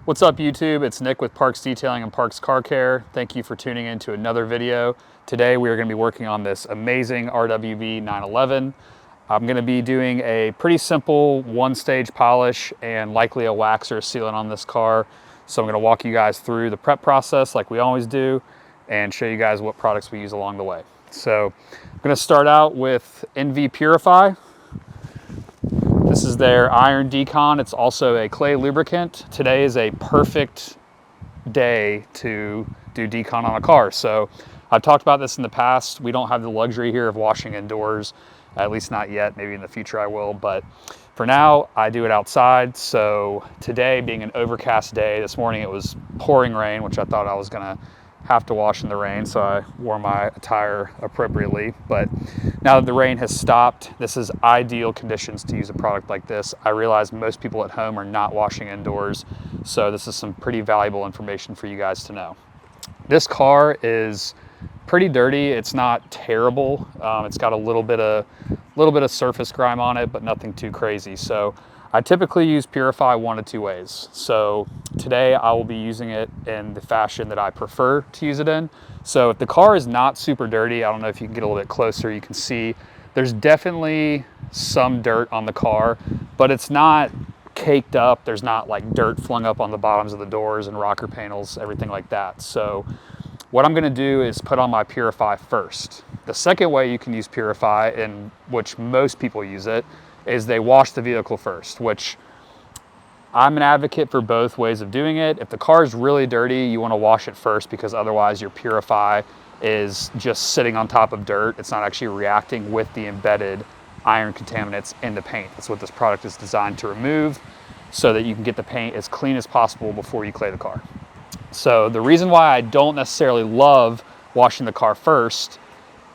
What's up YouTube? It's Nick with Parks Detailing and Parks Car Care. Thank you for tuning in to another video. Today we are going to be working on this amazing RWB 911. I'm going to be doing a pretty simple one-stage polish and likely a wax or a sealant on this car. So I'm going to walk you guys through the prep process like we always do and show you guys what products we use along the way. So I'm going to start out with NV Purify. This is their iron decon. It's also a clay lubricant. Today is a perfect day to do decon on a car. So I've talked about this in the past. We don't have the luxury here of washing indoors, at least not yet. Maybe in the future I will, but for now I do it outside. So today being an overcast day, this morning it was pouring rain, which I thought I was gonna have to wash in the rain, so I wore my attire appropriately. But now that the rain has stopped, this is ideal conditions to use a product like this. I realize most people at home are not washing indoors, so this is some pretty valuable information for you guys to know. This car is pretty dirty. It's not terrible. It's got a little bit of surface grime on it, but nothing too crazy. So I typically use Purify one of two ways. So today I will be using it in the fashion that I prefer to use it in. So if the car is not super dirty, I don't know if you can get a little bit closer, you can see there's definitely some dirt on the car, but it's not caked up. There's not like dirt flung up on the bottoms of the doors and rocker panels, everything like that. So what I'm gonna do is put on my Purify first. The second way you can use Purify, in which most people use it, is they wash the vehicle first, which I'm an advocate for both ways of doing it. If the car is really dirty, you want to wash it first because otherwise your Purify is just sitting on top of dirt. It's not actually reacting with the embedded iron contaminants in the paint. That's what this product is designed to remove so that you can get the paint as clean as possible before you clay the car. So the reason why I don't necessarily love washing the car first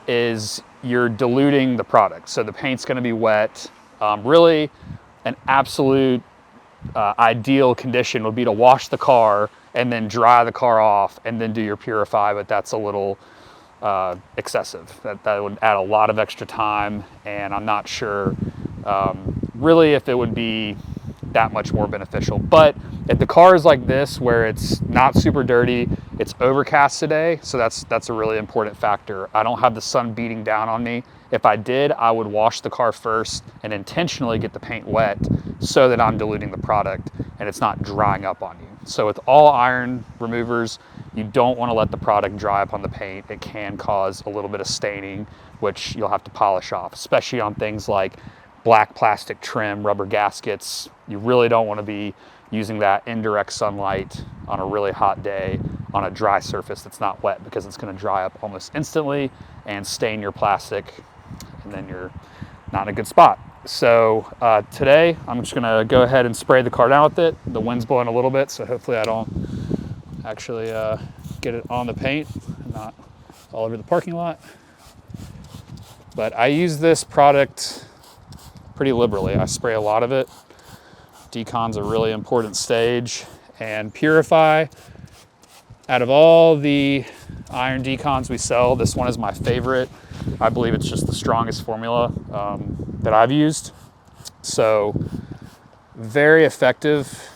is you're diluting the product. So the paint's going to be wet. Really, an absolute ideal condition would be to wash the car and then dry the car off and then do your Purify, but that's a little excessive. That would add a lot of extra time, and I'm not sure really if it would be that much more beneficial. But if the car is like this, where it's not super dirty, it's overcast today, so that's a really important factor. I don't have the sun beating down on me. If I did, I would wash the car first and intentionally get the paint wet so that I'm diluting the product and it's not drying up on you. So with all iron removers, you don't want to let the product dry up on the paint. It can cause a little bit of staining, which you'll have to polish off, especially on things like black plastic trim, rubber gaskets. You really don't want to be using that in direct sunlight on a really hot day on a dry surface that's not wet, because it's going to dry up almost instantly and stain your plastic, and then you're not in a good spot. So today I'm just going to go ahead and spray the car down with it. The wind's blowing a little bit, so hopefully I don't actually get it on the paint and not all over the parking lot. But I use this product pretty liberally. I spray a lot of it. Decon's a really important stage, and Purify, out of all the iron decons we sell, this one is my favorite. I believe it's just the strongest formula that I've used. So very effective,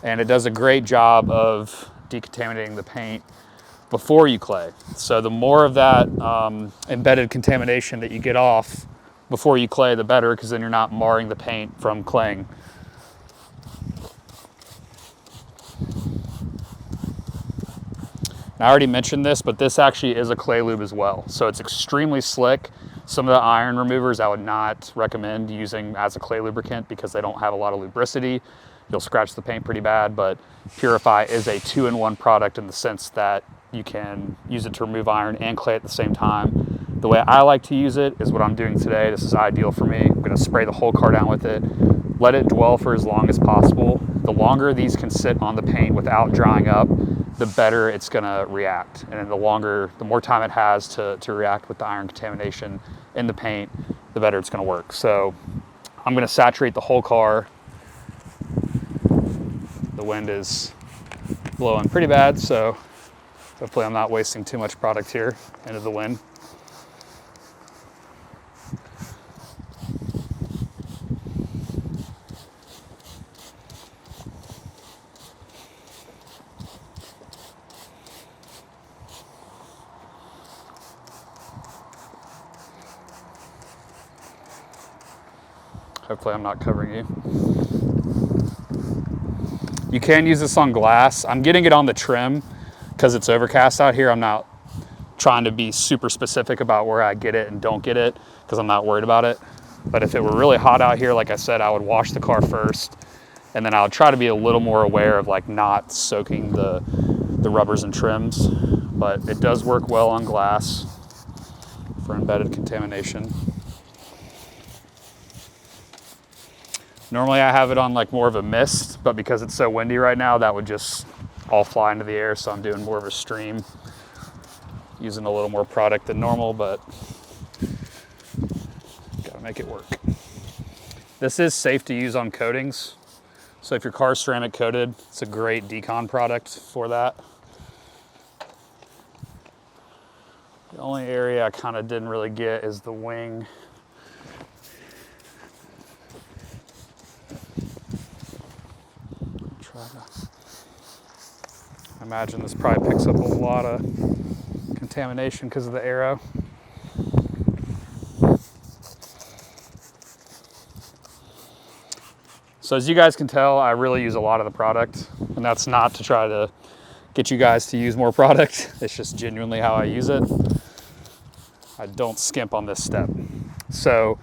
and it does a great job of decontaminating the paint before you clay. So the more of that embedded contamination that you get off before you clay, the better, because then you're not marring the paint from claying. I already mentioned this, but this actually is a clay lube as well. So it's extremely slick. Some of the iron removers I would not recommend using as a clay lubricant because they don't have a lot of lubricity. You'll scratch the paint pretty bad, but Purify is a two-in-one product in the sense that you can use it to remove iron and clay at the same time. The way I like to use it is what I'm doing today. This is ideal for me. I'm gonna spray the whole car down with it, let it dwell for as long as possible. The longer these can sit on the paint without drying up, the better it's gonna react. And then the more time it has to react with the iron contamination in the paint, the better it's gonna work. So I'm gonna saturate the whole car. The wind is blowing pretty bad, so hopefully I'm not wasting too much product here into the wind. Hopefully I'm not covering you. You can use this on glass. I'm getting it on the trim because it's overcast out here. I'm not trying to be super specific about where I get it and don't get it because I'm not worried about it. But if it were really hot out here, like I said, I would wash the car first, and then I would try to be a little more aware of like not soaking the rubbers and trims. But it does work well on glass for embedded contamination. Normally I have it on like more of a mist, but because it's so windy right now, that would just all fly into the air. So I'm doing more of a stream, using a little more product than normal, but gotta make it work. This is safe to use on coatings. So if your car's ceramic coated, it's a great decon product for that. The only area I kind of didn't really get is the wing. I imagine this probably picks up a lot of contamination because of the arrow. So as you guys can tell, I really use a lot of the product, and that's not to try to get you guys to use more product. It's just genuinely how I use it. I don't skimp on this step. So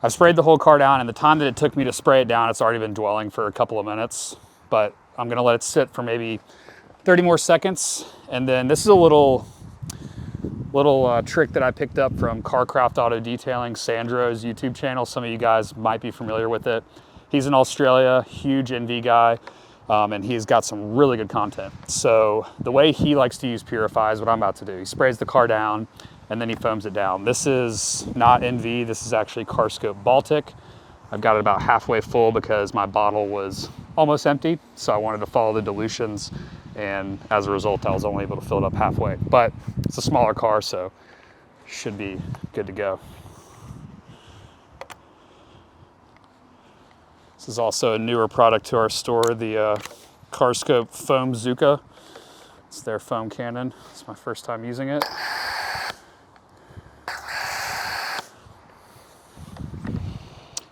I've sprayed the whole car down, and the time that it took me to spray it down, it's already been dwelling for a couple of minutes, but I'm gonna let it sit for maybe 30 more seconds. And then this is a little trick that I picked up from Carcraft Auto Detailing, Sandro's YouTube channel. Some of you guys might be familiar with it. He's in Australia, huge NV guy, and he's got some really good content. So the way he likes to use Purify is what I'm about to do. He sprays the car down and then he foams it down. This is not NV, this is actually Carscope Baltic. I've got it about halfway full because my bottle was almost empty, so I wanted to follow the dilutions, and as a result, I was only able to fill it up halfway. But it's a smaller car, so should be good to go. This is also a newer product to our store, the Carscope FOAMZOOKA. It's their foam cannon. It's my first time using it.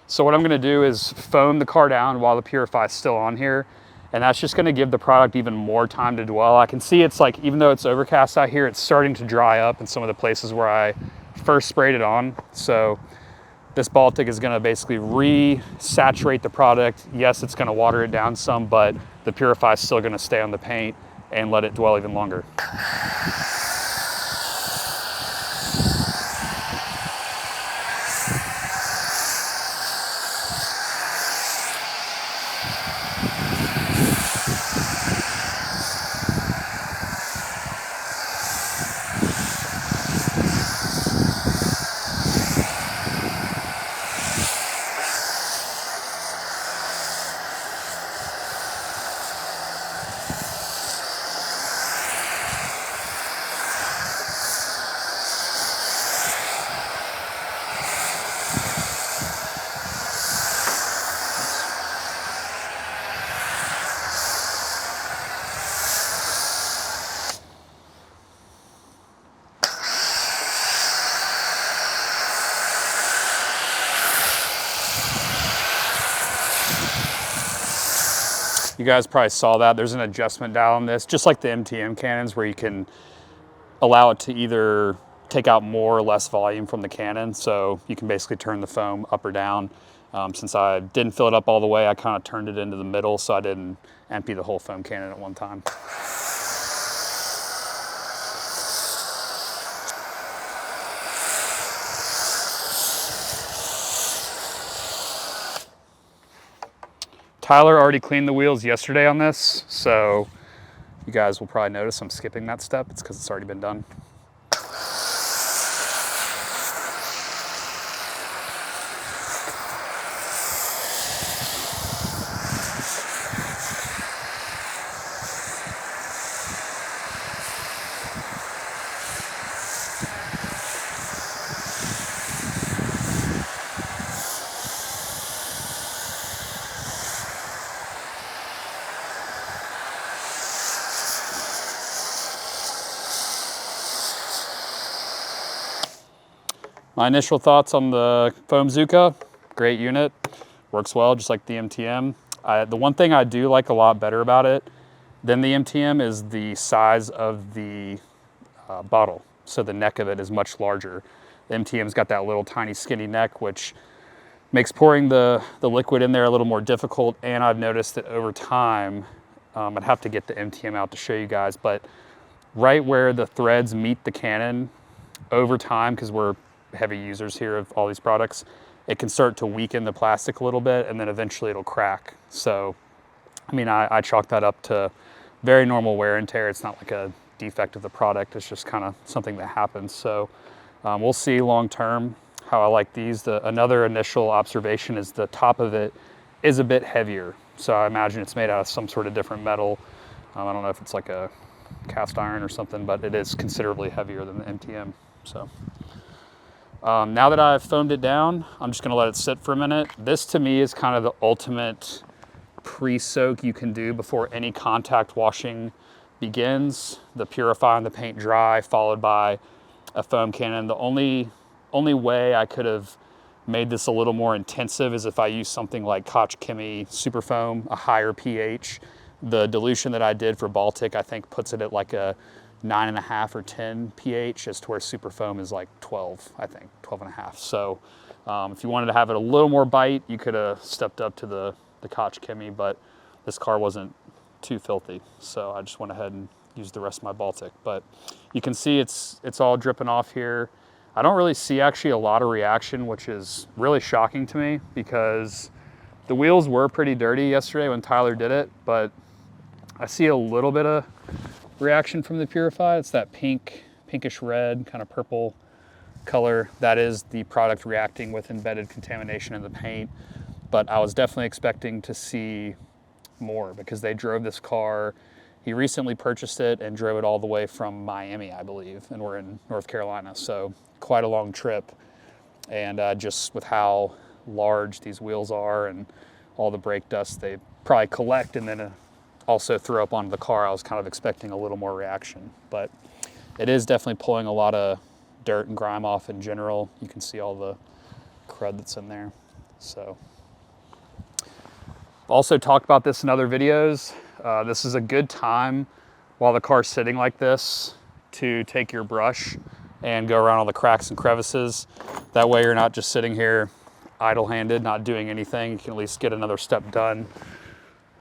So what I'm gonna do is foam the car down while the Purify is still on here, and that's just gonna give the product even more time to dwell. I can see it's like, even though it's overcast out here, it's starting to dry up in some of the places where I first sprayed it on. So this Baltic is gonna basically re-saturate the product. Yes, it's gonna water it down some, but the Purify is still gonna stay on the paint and let it dwell even longer. You guys probably saw that. There's an adjustment dial on this, just like the MTM cannons, where you can allow it to either take out more or less volume from the cannon. So you can basically turn the foam up or down. Since I didn't fill it up all the way, I kind of turned it into the middle so I didn't empty the whole foam cannon at one time. Tyler already cleaned the wheels yesterday on this, so you guys will probably notice I'm skipping that step. It's because it's already been done. My initial thoughts on the FOAMZOOKA, great unit, works well just like the MTM. The one thing I do like a lot better about it than the MTM is the size of the bottle. So the neck of it is much larger. The MTM's got that little tiny skinny neck, which makes pouring the liquid in there a little more difficult. And I've noticed that over time, I'd have to get the MTM out to show you guys, but right where the threads meet the cannon, over time, because we're heavy users here of all these products, it can start to weaken the plastic a little bit, and then eventually it'll crack. So, I mean, I chalk that up to very normal wear and tear. It's not like a defect of the product. It's just kind of something that happens. So we'll see long term how I like these. Another initial observation is the top of it is a bit heavier. So I imagine it's made out of some sort of different metal. I don't know if it's like a cast iron or something, but it is considerably heavier than the MTM. So now that I've foamed it down, I'm just gonna let it sit for a minute. This to me is kind of the ultimate pre-soak you can do before any contact washing begins. The Purify and the paint dry, followed by a foam cannon. The only way I could have made this a little more intensive is if I used something like Koch Chemie Super Foam, a higher pH. The dilution that I did for Baltic, I think puts it at like a 9.5 or 10 pH, as to where Super Foam is like 12, I think, 12.5. So if you wanted to have it a little more bite, you could have stepped up to the Koch Chemie, but this car wasn't too filthy. So I just went ahead and used the rest of my Baltic. But you can see it's all dripping off here. I don't really see actually a lot of reaction, which is really shocking to me, because the wheels were pretty dirty yesterday when Tyler did it, but I see a little bit of reaction from the Purify. It's that pinkish red, kind of purple color. That is the product reacting with embedded contamination in the paint. But I was definitely expecting to see more, because they drove this car. He recently purchased it and drove it all the way from Miami, I believe, and we're in North Carolina. So quite a long trip. And just with how large these wheels are and all the brake dust they probably collect and then also throw up onto the car, I was kind of expecting a little more reaction. But it is definitely pulling a lot of dirt and grime off in general. You can see all the crud that's in there. So also talked about this in other videos. This is a good time while the car's sitting like this to take your brush and go around all the cracks and crevices. That way you're not just sitting here idle-handed, not doing anything. You can at least get another step done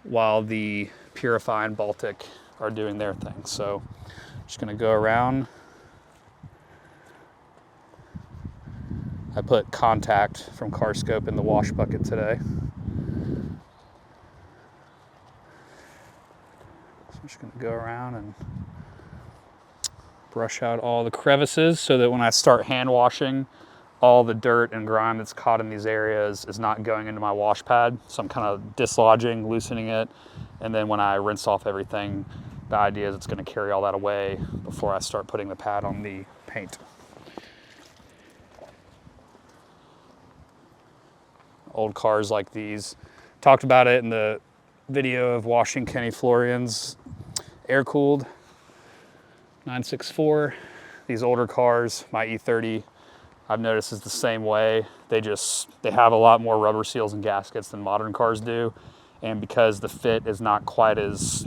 while the Purify and Baltic are doing their thing. So just gonna go around. I put Contact from Carscope in the wash bucket today. So I'm just gonna go around and brush out all the crevices so that when I start hand washing, all the dirt and grime that's caught in these areas is not going into my wash pad. So I'm kind of dislodging, loosening it. And then when I rinse off everything, the idea is it's gonna carry all that away before I start putting the pad on the paint. Old cars like these. Talked about it in the video of washing Kenny Florian's air-cooled 964. These older cars, my E30, I've noticed is the same way. They have a lot more rubber seals and gaskets than modern cars do. And because the fit is not quite as,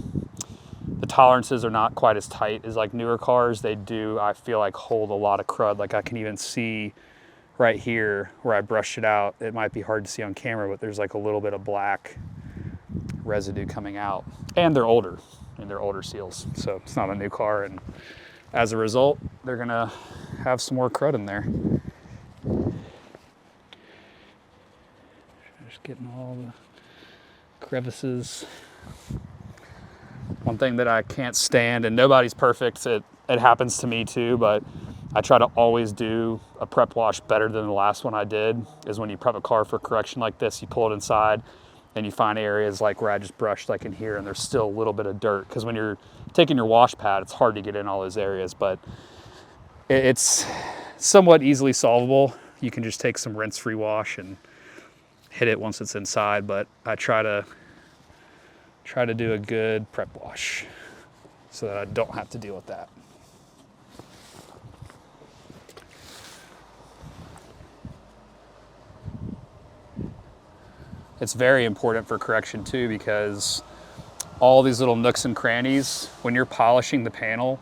the tolerances are not quite as tight as like newer cars, they do, I feel like, hold a lot of crud. Like I can even see right here where I brushed it out. It might be hard to see on camera, but there's like a little bit of black residue coming out. And they're older, and they're older seals. So it's not a new car. And as a result, they're gonna have some more crud in there. Just getting all the crevices. One thing that I can't stand, and nobody's perfect, it happens to me too, but I try to always do a prep wash better than the last one I did, is when you prep a car for correction like this, you pull it inside and you find areas like where I just brushed like in here, and there's still a little bit of dirt, because when you're taking your wash pad, it's hard to get in all those areas, but it's somewhat easily solvable. You can just take some rinse-free wash and hit it once it's inside, but I try to do a good prep wash so that I don't have to deal with that. It's very important for correction too, because all these little nooks and crannies, when you're polishing the panel,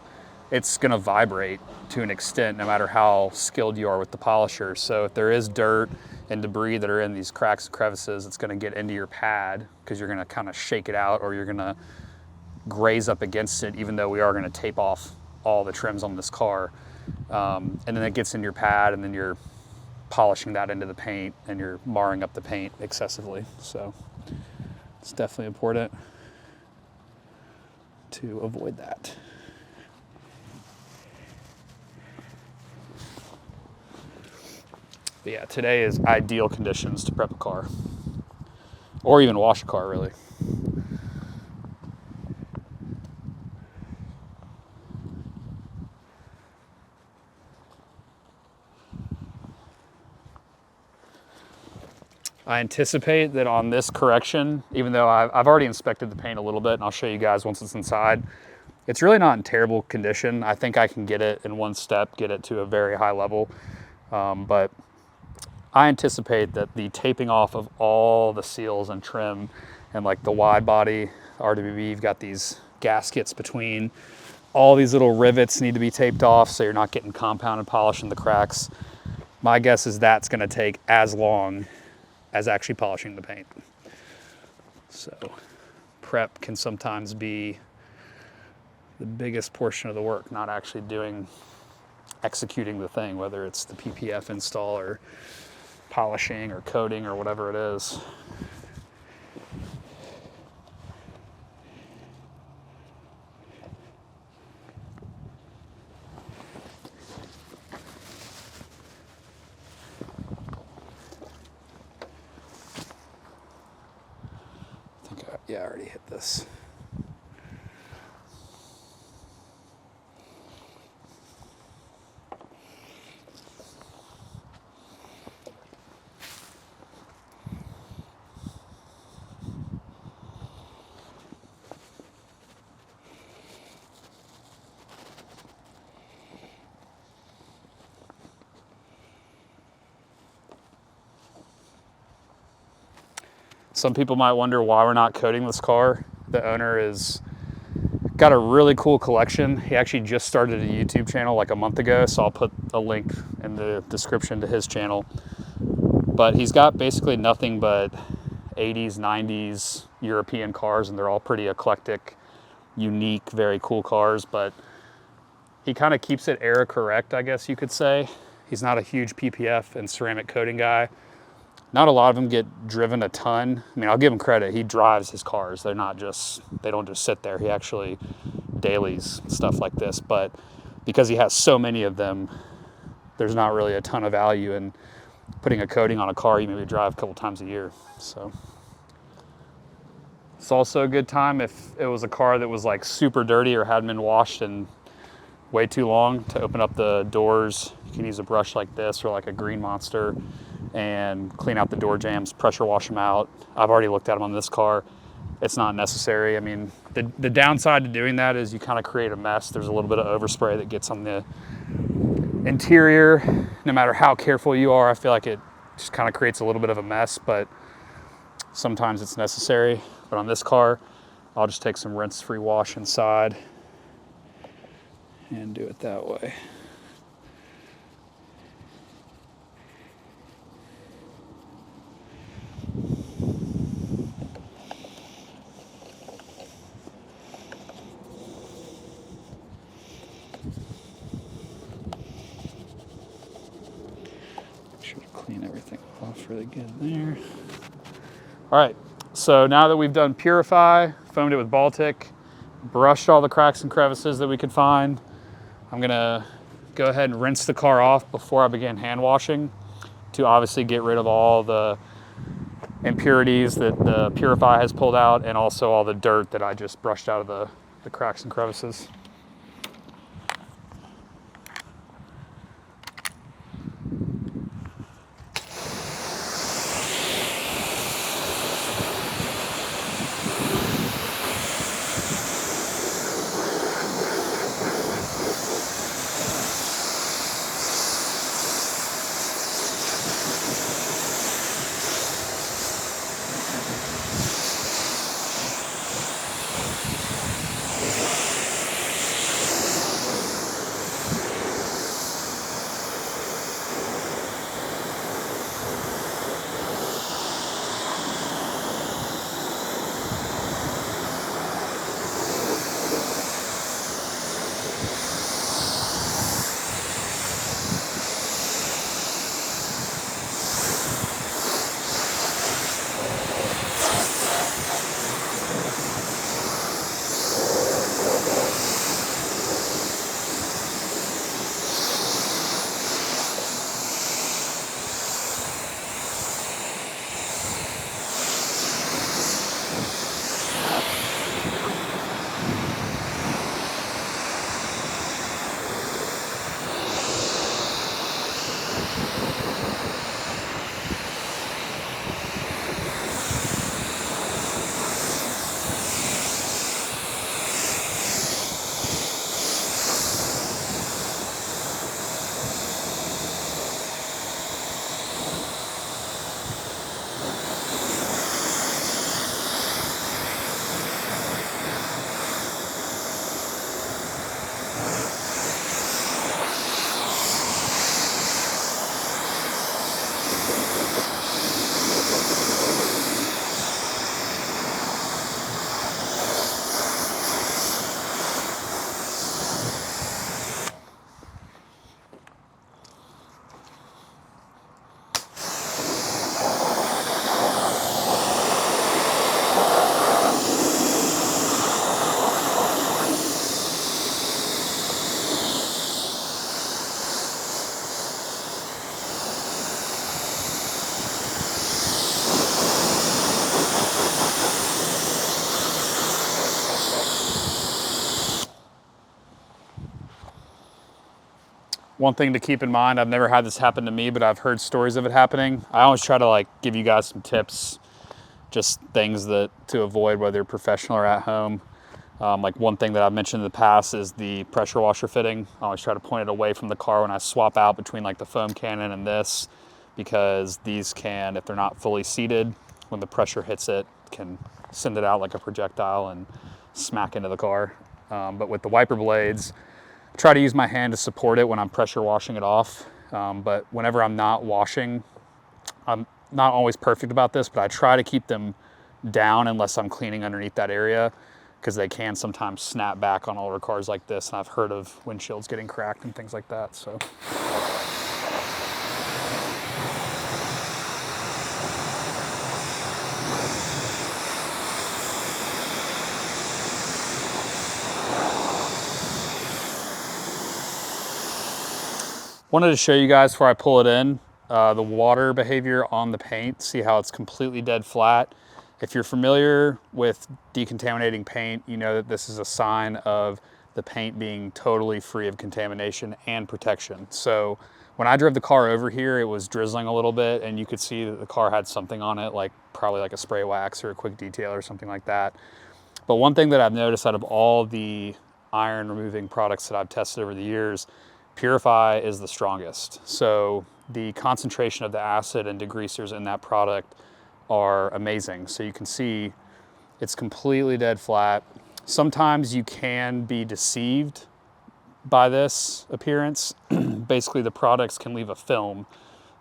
it's gonna vibrate to an extent no matter how skilled you are with the polisher. So if there is dirt and debris that are in these cracks and crevices, it's gonna get into your pad because you're gonna kind of shake it out, or you're gonna graze up against it, even though we are gonna tape off all the trims on this car. And then it gets in your pad, and then you're polishing that into the paint, and you're marring up the paint excessively. So it's definitely important to avoid that. But yeah, today is ideal conditions to prep a car, or even wash a car, really. I anticipate that on this correction, even though I've already inspected the paint a little bit, and I'll show you guys once it's inside, it's really not in terrible condition. I think I can get it in one step, get it to a very high level. But I anticipate that the taping off of all the seals and trim, and like the wide body RWB, you've got these gaskets between. All these little rivets need to be taped off so you're not getting compounded polish in the cracks. My guess is that's gonna take as long as actually polishing the paint. So prep can sometimes be the biggest portion of the work, not actually executing the thing, whether it's the PPF install or polishing or coating or whatever it is. Yeah, I already hit this. Some people might wonder why we're not coating this car. The owner has got a really cool collection. He actually just started a YouTube channel like a month ago, so I'll put a link in the description to his channel. But he's got basically nothing but 80s, 90s European cars, and they're all pretty eclectic, unique, very cool cars, but he kind of keeps it era correct, I guess you could say. He's not a huge PPF and ceramic coating guy. Not a lot of them get driven a ton. I mean, I'll give him credit. He drives his cars. They don't just sit there. He actually dailies stuff like this. But because he has so many of them, there's not really a ton of value in putting a coating on a car you maybe drive a couple times a year. So it's also a good time if it was a car that was like super dirty or hadn't been washed in way too long, to open up the doors. You can use a brush like this or like a Green Monster and clean out the door jambs, pressure wash them out. I've already looked at them on this car. It's not necessary. I mean, the downside to doing that is you kind of create a mess. There's a little bit of overspray that gets on the interior. No matter how careful you are, I feel like it just kind of creates a little bit of a mess, but sometimes it's necessary. But on this car, I'll just take some rinse-free wash inside and do it that way. Clean everything off really good there. All right, so now that we've done Purify, foamed it with Baltic, brushed all the cracks and crevices that we could find, I'm gonna go ahead and rinse the car off before I begin hand washing, to obviously get rid of all the impurities that the Purify has pulled out, and also all the dirt that I just brushed out of the cracks and crevices. One thing to keep in mind, I've never had this happen to me, but I've heard stories of it happening. I always try to like give you guys some tips, just things that to avoid whether you're professional or at home. Like one thing that I've mentioned in the past is the pressure washer fitting. I always try to point it away from the car when I swap out between like the foam cannon and this, because these can, if they're not fully seated, when the pressure hits it, can send it out like a projectile and smack into the car. But with the wiper blades, I try to use my hand to support it when I'm pressure washing it off. But whenever I'm not washing, I'm not always perfect about this, but I try to keep them down unless I'm cleaning underneath that area, because they can sometimes snap back on older cars like this. And I've heard of windshields getting cracked and things like that, so. Wanted to show you guys before I pull it in, the water behavior on the paint. See how it's completely dead flat. If you're familiar with decontaminating paint, you know that this is a sign of the paint being totally free of contamination and protection. So when I drove the car over here, it was drizzling a little bit, and you could see that the car had something on it, like probably like a spray wax or a quick detail or something like that. But one thing that I've noticed out of all the iron removing products that I've tested over the years, Purify is the strongest. So the concentration of the acid and degreasers in that product are amazing. So you can see it's completely dead flat. Sometimes you can be deceived by this appearance. Basically, the products can leave a film.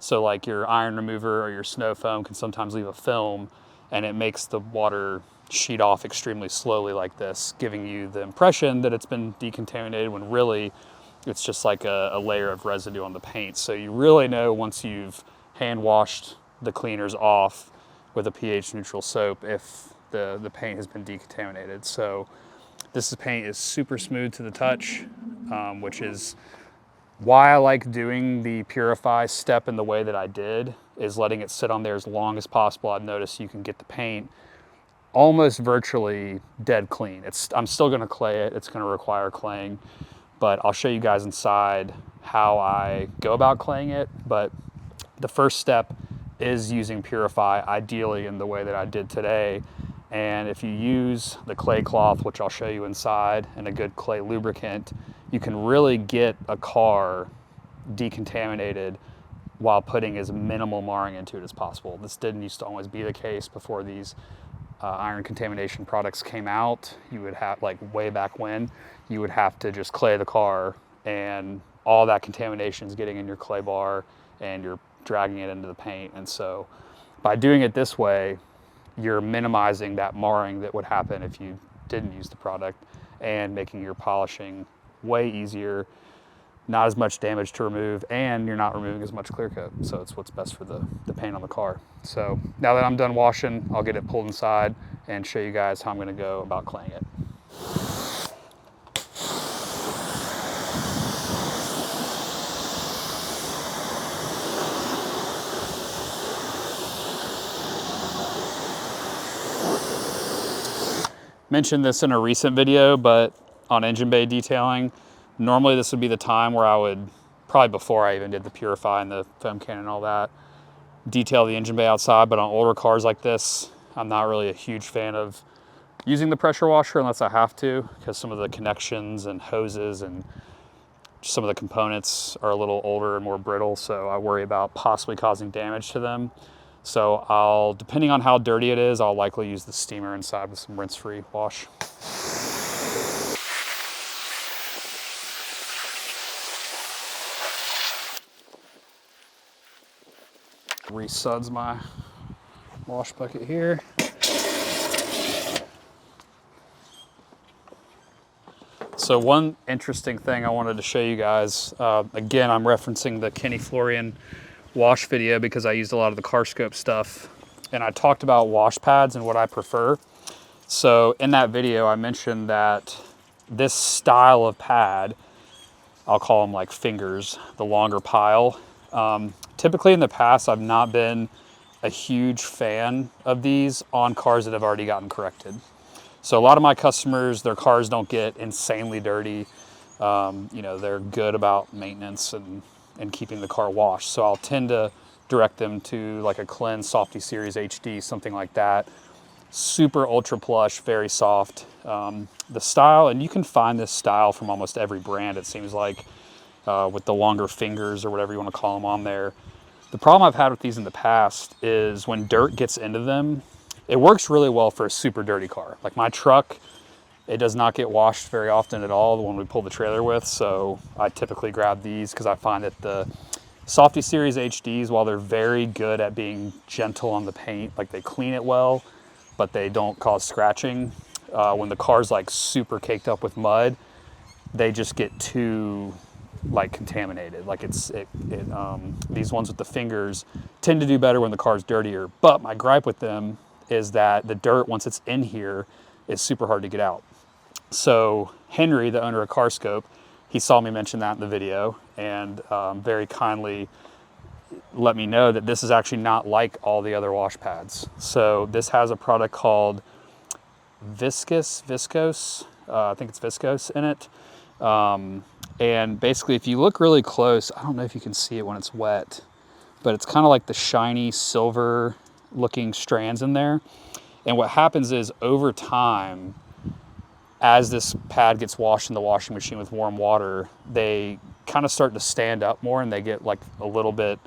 So like your iron remover or your snow foam can sometimes leave a film, and it makes the water sheet off extremely slowly like this, giving you the impression that it's been decontaminated when really it's just like a layer of residue on the paint. So you really know once you've hand washed the cleaners off with a pH neutral soap if the paint has been decontaminated. So this paint is super smooth to the touch, which is why I like doing the Purify step in the way that I did, is letting it sit on there as long as possible. I've noticed you can get the paint almost virtually dead clean. I'm still gonna clay it, it's gonna require claying, but I'll show you guys inside how I go about claying it. But the first step is using Purify, ideally in the way that I did today. And if you use the clay cloth, which I'll show you inside, and a good clay lubricant, you can really get a car decontaminated while putting as minimal marring into it as possible. This didn't used to always be the case before these iron contamination products came out. You would have, like way back when, you would have to just clay the car, and all that contamination is getting in your clay bar and you're dragging it into the paint. And so by doing it this way, you're minimizing that marring that would happen if you didn't use the product, and making your polishing way easier, not as much damage to remove, and you're not removing as much clear coat. So it's what's best for the paint on the car. So now that I'm done washing, I'll get it pulled inside and show you guys how I'm gonna go about claying it. Mentioned this in a recent video, but on engine bay detailing, normally this would be the time where I would, probably before I even did the Purify and the foam cannon and all that, detail the engine bay outside. But on older cars like this, I'm not really a huge fan of using the pressure washer unless I have to, because some of the connections and hoses and some of the components are a little older and more brittle, so I worry about possibly causing damage to them. So depending on how dirty it is, I'll likely use the steamer inside with some rinse-free wash. Resuds my wash bucket here. So one interesting thing I wanted to show you guys, again, I'm referencing the Kenny Florian wash video because I used a lot of the Carscope stuff, and I talked about wash pads and what I prefer. So in that video, I mentioned that this style of pad, I'll call them like fingers, the longer pile. Typically in the past, I've not been a huge fan of these on cars that have already gotten corrected. So a lot of my customers, their cars don't get insanely dirty. you know, they're good about maintenance and keeping the car washed. So I'll tend to direct them to like a Cleanse Softy Series HD, something like that. Super ultra plush, very soft. The style, and you can find this style from almost every brand, it seems like, with the longer fingers or whatever you want to call them on there. The problem I've had with these in the past is when dirt gets into them, it works really well for a super dirty car. Like my truck, it does not get washed very often at all, the one we pull the trailer with, so I typically grab these because I find that the Softy Series HDs, while they're very good at being gentle on the paint, like they clean it well, but they don't cause scratching. When the car's like super caked up with mud, they just get too like contaminated. Like these ones with the fingers tend to do better when the car's dirtier. But my gripe with them is that the dirt, once it's in here, is super hard to get out. So Henry, the owner of Carscope, he saw me mention that in the video and very kindly let me know that this is actually not like all the other wash pads. So this has a product called Viscose, I think it's Viscose in it. And basically if you look really close, I don't know if you can see it when it's wet, but it's kind of like the shiny silver looking strands in there. And what happens is over time, as this pad gets washed in the washing machine with warm water, they kind of start to stand up more and they get like a little bit,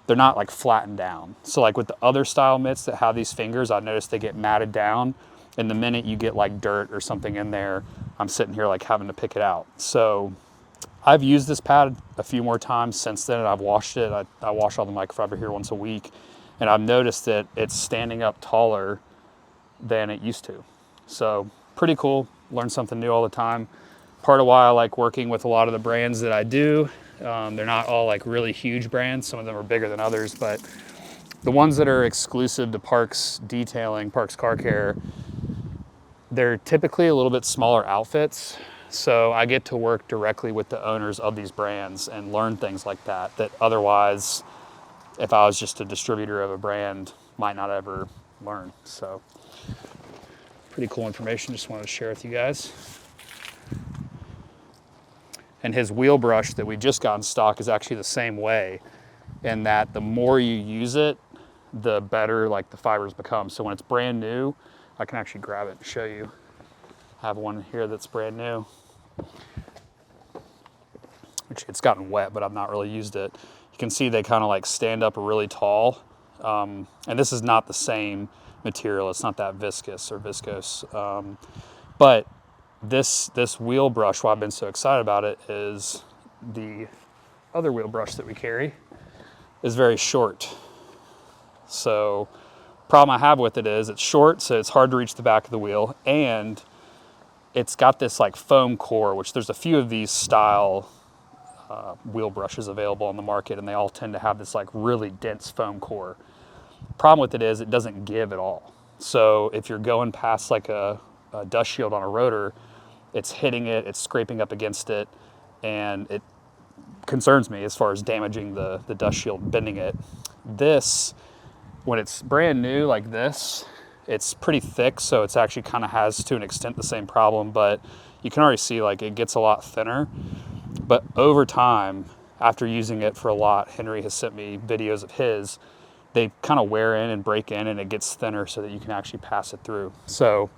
they're not like flattened down. So like with the other style mitts that have these fingers, I noticed they get matted down. And the minute you get like dirt or something in there, I'm sitting here like having to pick it out. So I've used this pad a few more times since then, and I've washed it. I wash all the microfiber here once a week, and I've noticed that it's standing up taller than it used to. So pretty cool, learn something new all the time. Part of why I like working with a lot of the brands that I do. They're not all like really huge brands. Some of them are bigger than others, but the ones that are exclusive to Parks Detailing, Parks Car Care, they're typically a little bit smaller outfits. So I get to work directly with the owners of these brands and learn things like that, that otherwise, if I was just a distributor of a brand, might not ever learn. So pretty cool information, just wanted to share with you guys. And his wheel brush that we just got in stock is actually the same way, in that the more you use it, the better like the fibers become. So when it's brand new, I can actually grab it and show you. I have one here that's brand new. Which it's gotten wet, but I've not really used it. You can see they kind of like stand up really tall. And this is not the same material. It's not that viscous or viscose. But this wheel brush, why I've been so excited about it, is the other wheel brush that we carry is very short. So problem I have with it is it's short, so it's hard to reach the back of the wheel, and it's got this like foam core, which there's a few of these style wheel brushes available on the market, and they all tend to have this like really dense foam core. Problem with it is it doesn't give at all. So if you're going past like a dust shield on a rotor, it's hitting it, it's scraping up against it, and it concerns me as far as damaging the dust shield, bending it. This, when it's brand new like this, it's pretty thick, so it's actually kind of has to an extent the same problem, but you can already see like it gets a lot thinner. But over time, after using it for a lot, Henry has sent me videos of his, they kind of wear in and break in and it gets thinner so that you can actually pass it through. So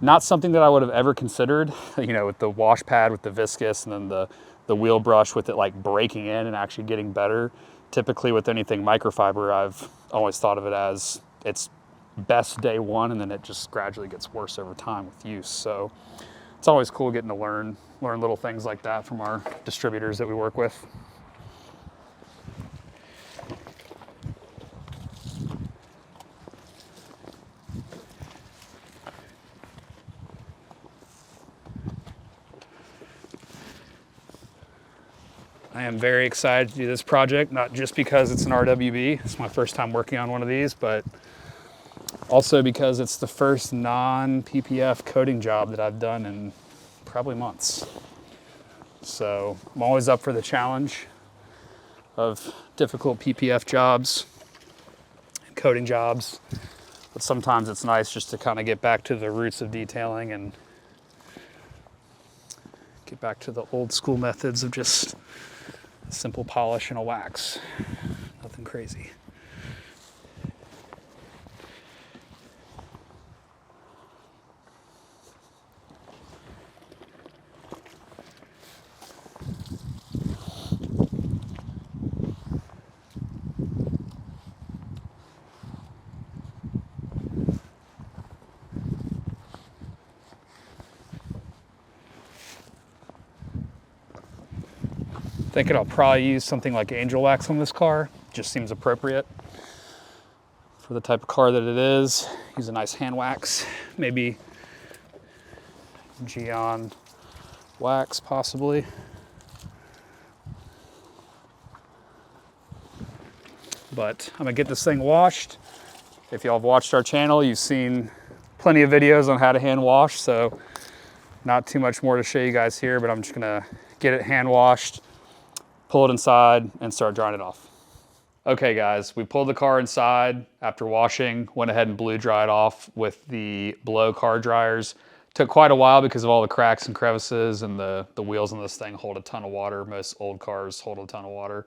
not something that I would have ever considered, you know, with the wash pad, with the viscous, and then the wheel brush with it like breaking in and actually getting better. Typically with anything microfiber, I've always thought of it as it's best day one, and then it just gradually gets worse over time with use. So it's always cool getting to learn little things like that from our distributors that we work with. I am very excited to do this project, not just because it's an RWB, it's my first time working on one of these, but also because it's the first non-PPF coating job that I've done in probably months. So I'm always up for the challenge of difficult PPF jobs and coating jobs, but sometimes it's nice just to kind of get back to the roots of detailing and Get back to the old school methods of just simple polish and a wax. Nothing crazy. Thinking I'll probably use something like angel wax on this car. Just seems appropriate for the type of car that it is. Use a nice hand wax, maybe Geon wax possibly. But I'm gonna get this thing washed. If y'all have watched our channel, you've seen plenty of videos on how to hand wash, so not too much more to show you guys here, but I'm just gonna get it hand washed, pull it inside, and start drying it off. Okay guys, we pulled the car inside after washing, went ahead and blew dried off with the blow car dryers. Took quite a while because of all the cracks and crevices, and the wheels on this thing hold a ton of water. Most old cars hold a ton of water.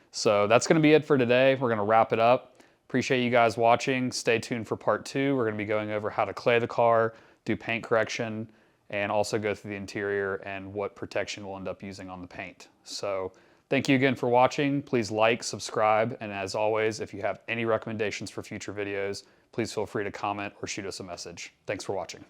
So that's gonna be it for today. We're gonna wrap it up. Appreciate you guys watching. Stay tuned for part 2. We're gonna be going over how to clay the car, do paint correction, and also go through the interior and what protection we'll end up using on the paint. So thank you again for watching. Please like, subscribe, and as always, if you have any recommendations for future videos, please feel free to comment or shoot us a message. Thanks for watching.